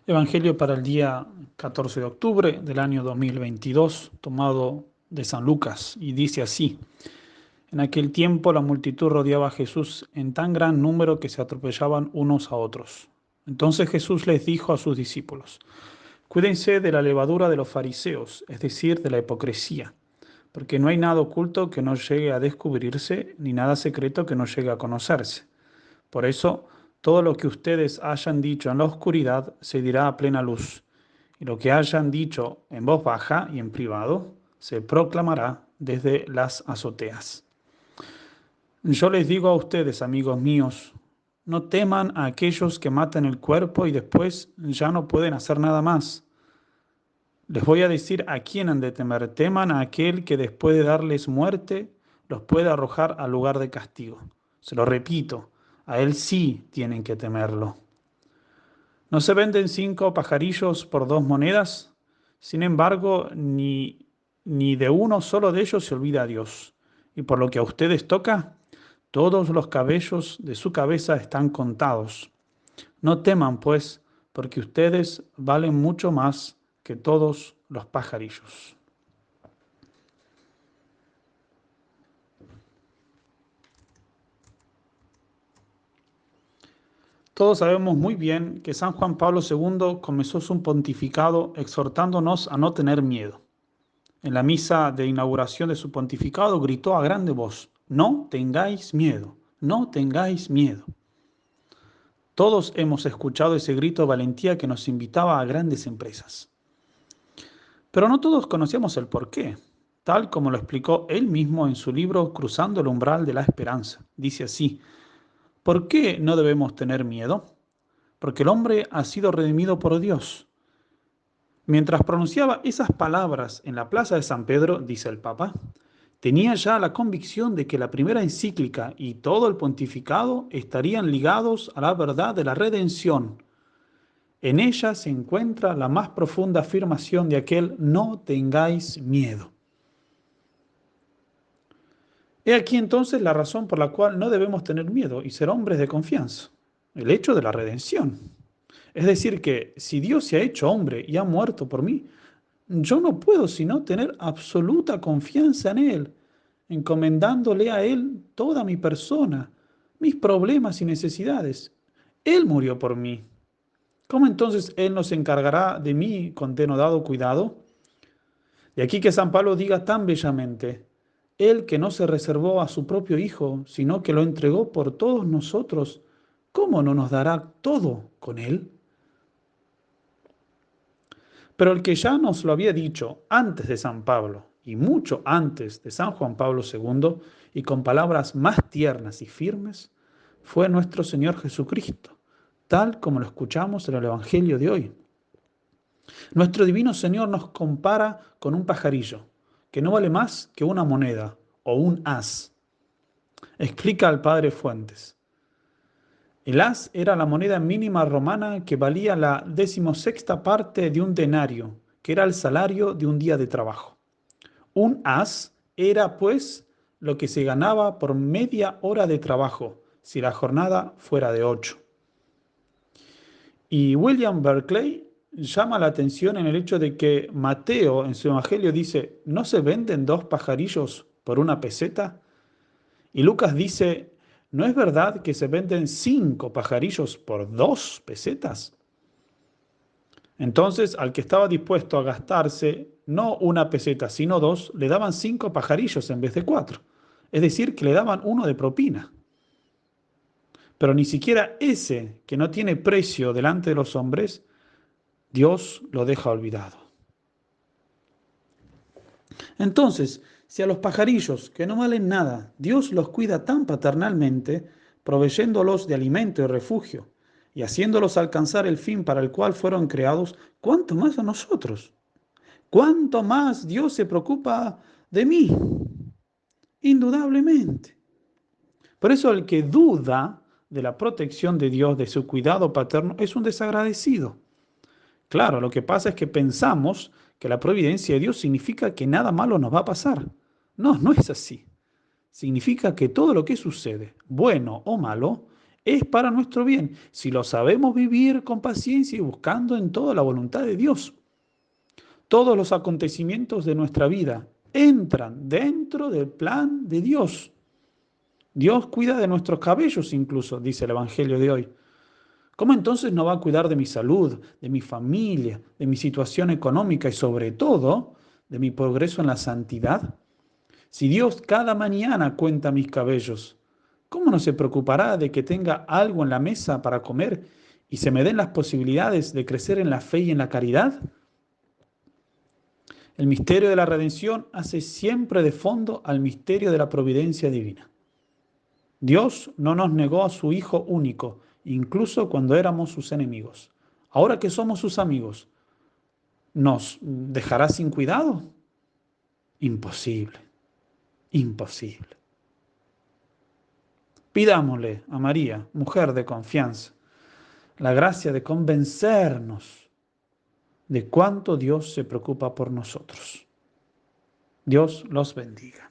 Evangelio para el día 14 de octubre del año 2022, tomado de San Lucas, y dice así: En aquel tiempo la multitud rodeaba a Jesús en tan gran número que se atropellaban unos a otros. Entonces Jesús les dijo a sus discípulos: Cuídense de la levadura de los fariseos, es decir, de la hipocresía, porque no hay nada oculto que no llegue a descubrirse, ni nada secreto que no llegue a conocerse. Por eso, todo lo que ustedes hayan dicho en la oscuridad se dirá a plena luz, y lo que hayan dicho en voz baja y en privado se proclamará desde las azoteas. Yo les digo a ustedes, amigos míos, no teman a aquellos que matan el cuerpo y después ya no pueden hacer nada más. Les voy a decir a quién han de temer. Teman a aquel que después de darles muerte los puede arrojar al lugar de castigo. Se lo repito, a él sí tienen que temerlo. ¿No se venden 5 pajarillos por 2 monedas? Sin embargo, ni de uno solo de ellos se olvida Dios. Y por lo que a ustedes toca, todos los cabellos de su cabeza están contados. No teman, pues, porque ustedes valen mucho más que todos los pajarillos. Todos sabemos muy bien que San Juan Pablo II comenzó su pontificado exhortándonos a no tener miedo. En la misa de inauguración de su pontificado gritó a grande voz: No tengáis miedo, no tengáis miedo. Todos hemos escuchado ese grito de valentía que nos invitaba a grandes empresas. Pero no todos conocíamos el porqué, tal como lo explicó él mismo en su libro Cruzando el umbral de la esperanza. Dice así: ¿Por qué no debemos tener miedo? Porque el hombre ha sido redimido por Dios. Mientras pronunciaba esas palabras en la plaza de San Pedro, dice el Papa, tenía ya la convicción de que la primera encíclica y todo el pontificado estarían ligados a la verdad de la redención. En ella se encuentra la más profunda afirmación de aquel no tengáis miedo. He aquí entonces la razón por la cual no debemos tener miedo y ser hombres de confianza: el hecho de la redención. Es decir, que si Dios se ha hecho hombre y ha muerto por mí, yo no puedo sino tener absoluta confianza en Él, encomendándole a Él toda mi persona, mis problemas y necesidades. Él murió por mí. ¿Cómo entonces Él nos encargará de mí con denodado cuidado? De aquí que San Pablo diga tan bellamente: Él que no se reservó a su propio Hijo, sino que lo entregó por todos nosotros, ¿cómo no nos dará todo con Él? Pero el que ya nos lo había dicho antes de San Pablo y mucho antes de San Juan Pablo II, y con palabras más tiernas y firmes, fue nuestro Señor Jesucristo, tal como lo escuchamos en el Evangelio de hoy. Nuestro divino Señor nos compara con un pajarillo, que no vale más que una moneda o un as. Explica al padre Fuentes: el as era la moneda mínima romana que valía la 16ª parte de un denario, que era el salario de un día de trabajo. Un as era, pues, lo que se ganaba por media hora de trabajo, si la jornada fuera de 8. Y William Berkeley llama la atención en el hecho de que Mateo en su Evangelio dice: ¿no se venden 2 pajarillos por 1 peseta? Y Lucas dice: ¿no es verdad que se venden 5 pajarillos por 2 pesetas? Entonces, al que estaba dispuesto a gastarse no 1 peseta, sino 2, le daban 5 pajarillos en vez de 4. Es decir, que le daban 1 de propina. Pero ni siquiera ese, que no tiene precio delante de los hombres, Dios lo deja olvidado. Entonces, si a los pajarillos, que no valen nada, Dios los cuida tan paternalmente, proveyéndolos de alimento y refugio, y haciéndolos alcanzar el fin para el cual fueron creados, ¿cuánto más a nosotros? ¿Cuánto más Dios se preocupa de mí? Indudablemente. Por eso el que duda de la protección de Dios, de su cuidado paterno, es un desagradecido. Claro, lo que pasa es que pensamos que la providencia de Dios significa que nada malo nos va a pasar. No, no es así. Significa que todo lo que sucede, bueno o malo, es para nuestro bien, si lo sabemos vivir con paciencia y buscando en todo la voluntad de Dios. Todos los acontecimientos de nuestra vida entran dentro del plan de Dios. Dios cuida de nuestros cabellos incluso, dice el Evangelio de hoy. ¿Cómo entonces no va a cuidar de mi salud, de mi familia, de mi situación económica y sobre todo de mi progreso en la santidad? Si Dios cada mañana cuenta mis cabellos, ¿cómo no se preocupará de que tenga algo en la mesa para comer y se me den las posibilidades de crecer en la fe y en la caridad? El misterio de la redención hace siempre de fondo al misterio de la providencia divina. Dios no nos negó a su Hijo único, incluso cuando éramos sus enemigos. Ahora que somos sus amigos, ¿nos dejará sin cuidado? Imposible, imposible. Pidámosle a María, mujer de confianza, la gracia de convencernos de cuánto Dios se preocupa por nosotros. Dios los bendiga.